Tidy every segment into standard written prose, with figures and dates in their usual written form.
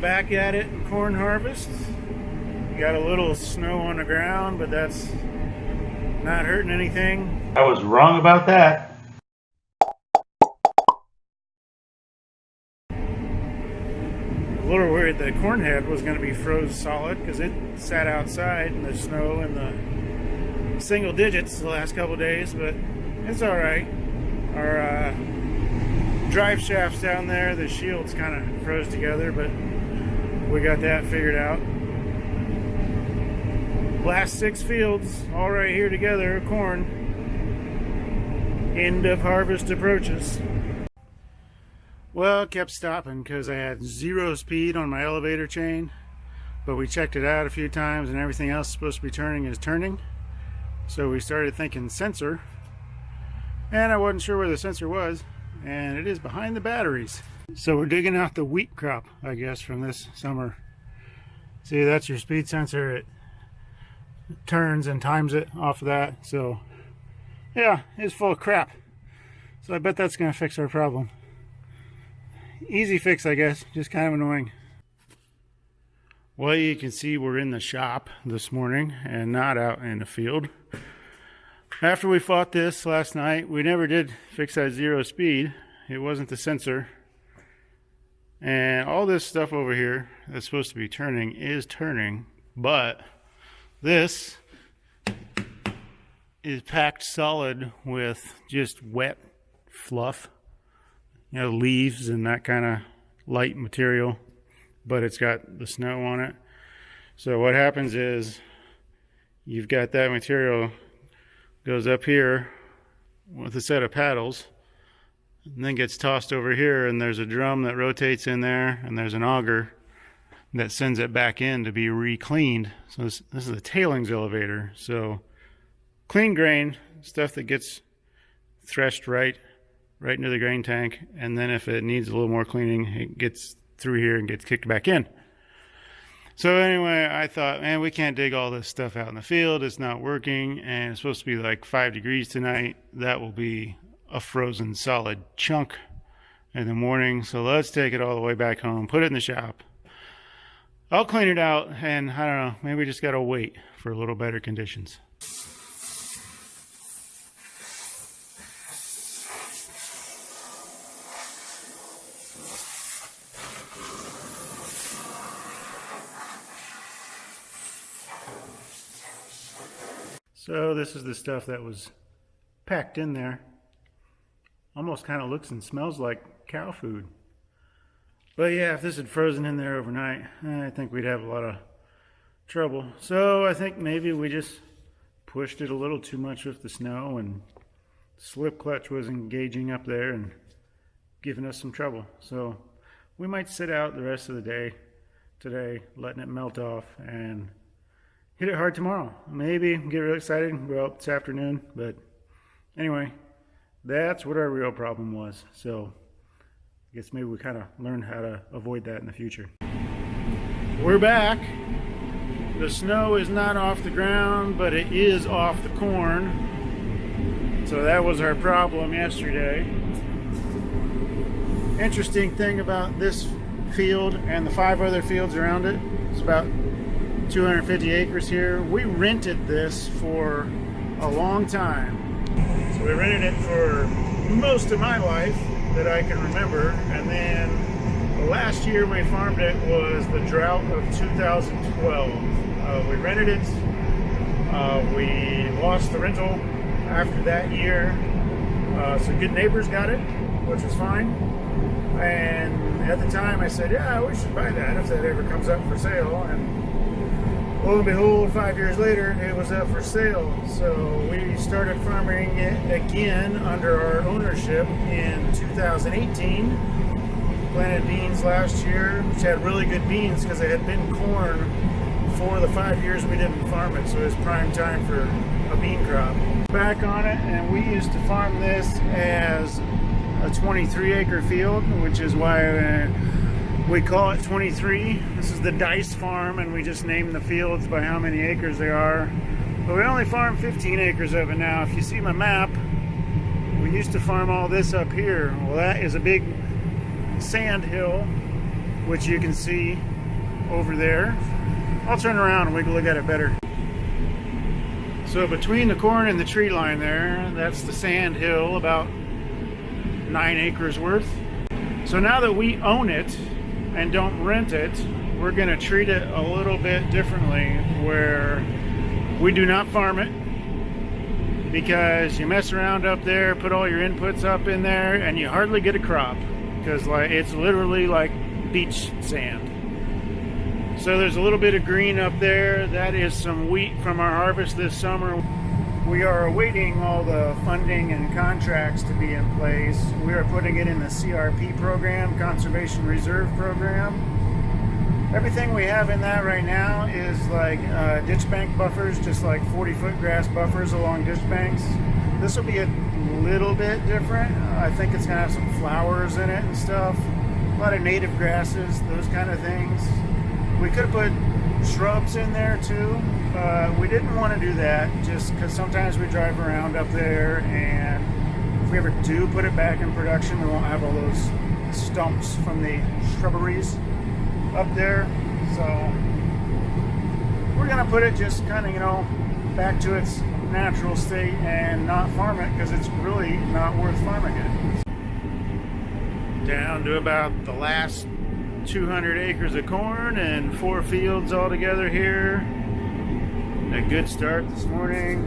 Back at it in corn harvest. Got a little snow on the ground, but that's not hurting anything. I was wrong about that. A little worried the corn head was going to be froze solid because it sat outside in the snow in the single digits the last couple days, but it's all right. Our drive shafts down there, the shields kind of froze together, but we got that figured out. Last 6 fields all right here together, corn. End of harvest approaches. Well, it kept stopping because I had 0 speed on my elevator chain, but we checked it out a few times and everything else supposed to be turning is turning. So we started thinking sensor, and I wasn't sure where the sensor was, and it is behind the batteries. So we're digging out the wheat crop, I guess, from this summer. See, that's your speed sensor. It turns and times it off of that. So yeah, it's full of crap. So I bet that's going to fix our problem. Easy fix, I guess, just kind of annoying. Well, you can see we're in the shop this morning and not out in the field. After we fought this last night, we never did fix that 0 speed. It wasn't the sensor. And all this stuff over here that's supposed to be turning is turning, but this is packed solid with just wet fluff, you know, leaves and that kind of light material, but it's got the snow on it. So what happens is you've got that material goes up here with a set of paddles and then gets tossed over here, and there's a drum that rotates in there, and there's an auger that sends it back in to be re-cleaned. So this is a tailings elevator. So clean grain, stuff that gets threshed right into the grain tank, and then if it needs a little more cleaning, it gets through here and gets kicked back in. So anyway, I thought, man, we can't dig all this stuff out in the field. It's not working, and it's supposed to be like 5 degrees tonight. That will be a frozen solid chunk in the morning. So let's take it all the way back home, put it in the shop. I'll clean it out, and I don't know, maybe we just gotta wait for a little better conditions. So this is the stuff that was packed in there. Almost kind of looks and smells like cow food. But yeah, if this had frozen in there overnight, I think we'd have a lot of trouble. So I think maybe we just pushed it a little too much with the snow, and slip clutch was engaging up there and giving us some trouble. So we might sit out the rest of the day today, letting it melt off, and hit it hard tomorrow. Maybe get really excited and go out this afternoon. But anyway, that's what our real problem was. So I guess maybe we kind of learned how to avoid that in the future. We're back. The snow is not off the ground, but it is off the corn. So that was our problem yesterday. Interesting thing about this field and the 5 other fields around it, it's about 250 acres here. We rented this for a long time. So we rented it for most of my life that I can remember, and then the last year we farmed it was the drought of 2012. We rented it. We lost the rental after that year. Some good neighbors got it, which was fine. And at the time I said, yeah, we should buy that if that ever comes up for sale. And lo and behold, 5 years later, it was up for sale. So we started farming it again under our ownership in 2018. Planted beans last year, which had really good beans because it had been corn for the 5 years we didn't farm it. So it was prime time for a bean crop. Back on it, and we used to farm this as a 23-acre field, which is why we call it 23. This is the Dice Farm, and we just named the fields by how many acres they are. But we only farm 15 acres of it now. If you see my map, we used to farm all this up here. Well, that is a big sand hill which you can see over there. I'll turn around and we can look at it better. So between the corn and the tree line there, that's the sand hill, about 9 acres worth. So now that we own it and don't rent it, we're going to treat it a little bit differently, where we do not farm it, because you mess around up there, put all your inputs up in there, and you hardly get a crop, because it's literally like beach sand. So there's a little bit of green up there. That is some wheat from our harvest this summer. We are awaiting all the funding and contracts to be in place. We are putting it in the CRP program, Conservation Reserve Program. Everything we have in that right now is like ditch bank buffers, just like 40-foot grass buffers along ditch banks. This will be a little bit different. I think it's gonna have some flowers in it and stuff. A lot of native grasses, those kind of things. We could have put shrubs in there too. We didn't want to do that, just because sometimes we drive around up there, and if we ever do put it back in production, we won't have all those stumps from the shrubberies up there. So we're gonna put it just kind of, you know, back to its natural state and not farm it, because it's really not worth farming it. Down to about the last 200 acres of corn and 4 fields altogether here. A good start this morning.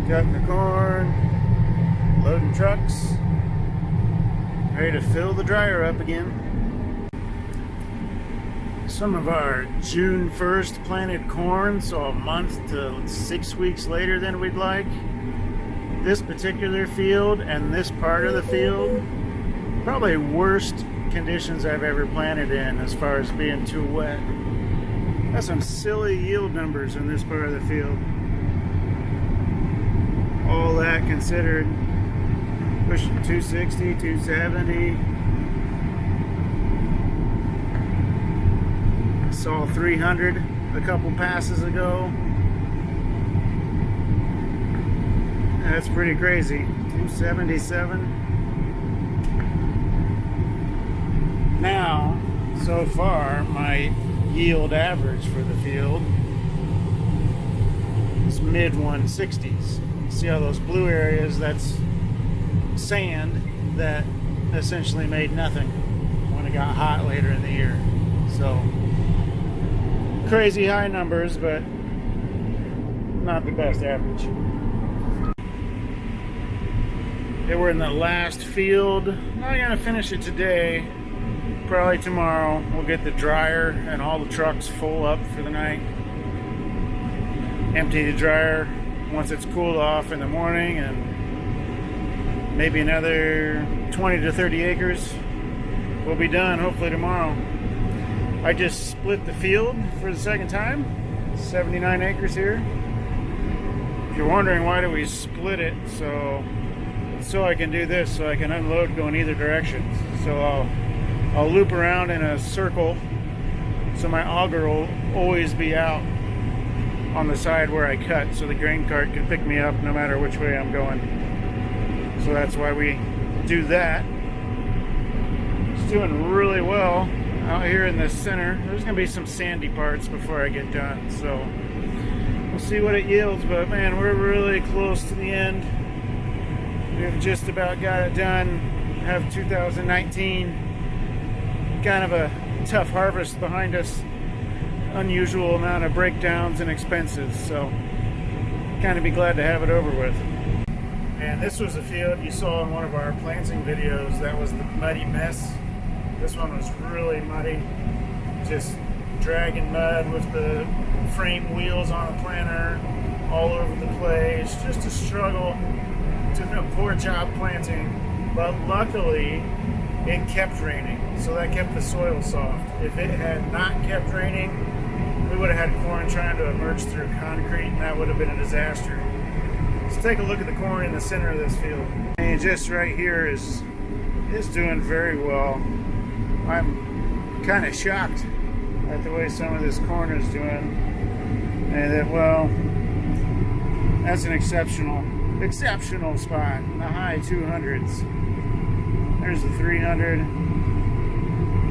Cutting the corn, loading trucks, ready to fill the dryer up again. Some of our June 1st planted corn, so a month to 6 weeks later than we'd like. This particular field and this part of the field, probably worst conditions I've ever planted in as far as being too wet. Got some silly yield numbers in this part of the field. All that considered, pushing 260, 270. Saw 300 a couple passes ago. That's pretty crazy. 277. Now, so far, my yield average for the field is mid 160s. See all those blue areas? That's sand that essentially made nothing when it got hot later in the year. So crazy high numbers, but not the best average. Okay, we're in the last field. Not gonna finish it today. Probably tomorrow. We'll get the dryer and all the trucks full up for the night. Empty the dryer once it's cooled off in the morning, and maybe another 20 to 30 acres will be done hopefully tomorrow. I just split the field for the second time. 79 acres here. If you're wondering why do we split it, so I can do this, so I can unload going either direction. So I'll loop around in a circle, so my auger will always be out on the side where I cut, so the grain cart can pick me up no matter which way I'm going. So that's why we do that. It's doing really well out here in the center. There's gonna be some sandy parts before I get done, so we'll see what it yields. But man, we're really close to the end. We've just about got it done. Have 2019. Kind of a tough harvest behind us. Unusual amount of breakdowns and expenses, so kind of be glad to have it over with. And this was a field you saw in one of our planting videos. That was the muddy mess. This one was really muddy, just dragging mud with the frame wheels on the planter all over the place. Just a struggle. Did a poor job planting, but luckily it kept raining, so that kept the soil soft. If it had not kept raining, we would have had corn trying to emerge through concrete, and that would have been a disaster. Let's take a look at the corn in the center of this field. And just right here is doing very well. I'm kind of shocked at the way some of this corn is doing. And that, well, that's an exceptional spot. The high 200s. There's the 300.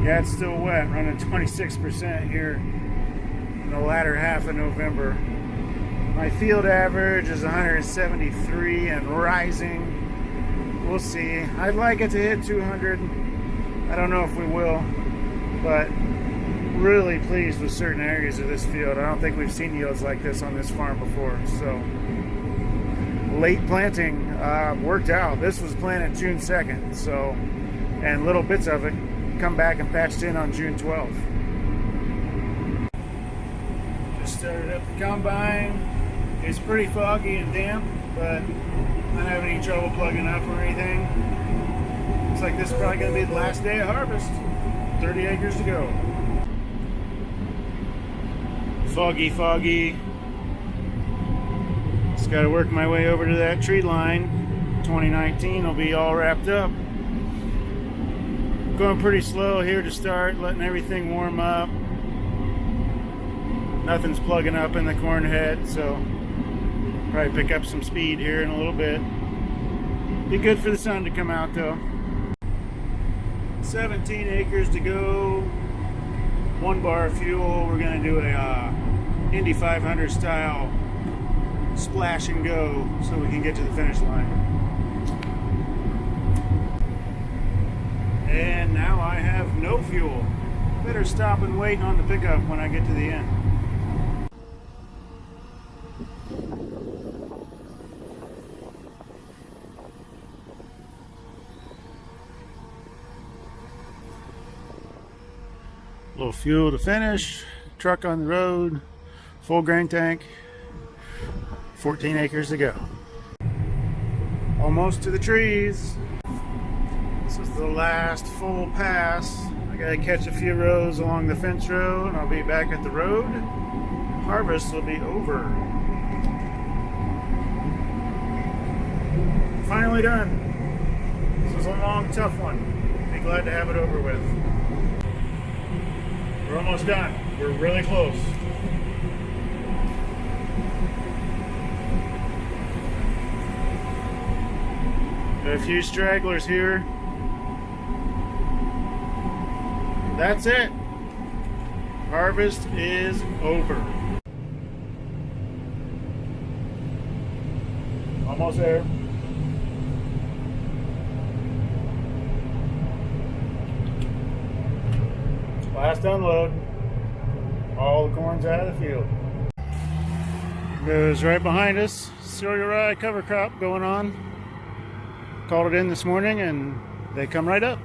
Yeah, it's still wet, running 26% here in the latter half of November. My field average is 173 and rising. We'll see. I'd like it to hit 200. I don't know if we will, but really pleased with certain areas of this field. I don't think we've seen yields like this on this farm before. So late planting worked out. This was planted June 2nd, so, and little bits of it come back and patched in on June 12th. Just started up the combine. It's pretty foggy and damp, but I'm not having any trouble plugging up or anything. Looks like this is probably going to be the last day of harvest. 30 acres to go. Foggy, foggy. Just got to work my way over to that tree line. 2019 will be all wrapped up. Going pretty slow here to start, letting everything warm up. Nothing's plugging up in the corn head, so probably pick up some speed here in a little bit. Be good for the sun to come out though. 17 acres to go. 1 bar of fuel. We're gonna do a Indy 500 style splash and go so we can get to the finish line. And now I have no fuel. Better stop and wait on the pickup when I get to the end. Little fuel to finish, truck on the road, full grain tank, 14 acres to go. Almost to the trees. This is the last full pass. I gotta catch a few rows along the fence row and I'll be back at the road. Harvest will be over. Finally done. This was a long, tough one. Be glad to have it over with. We're almost done. We're really close. Got a few stragglers here. That's it. Harvest is over. Almost there. Last unload. All the corn's out of the field. Goes right behind us. Cereal rye cover crop going on. Called it in this morning and they come right up.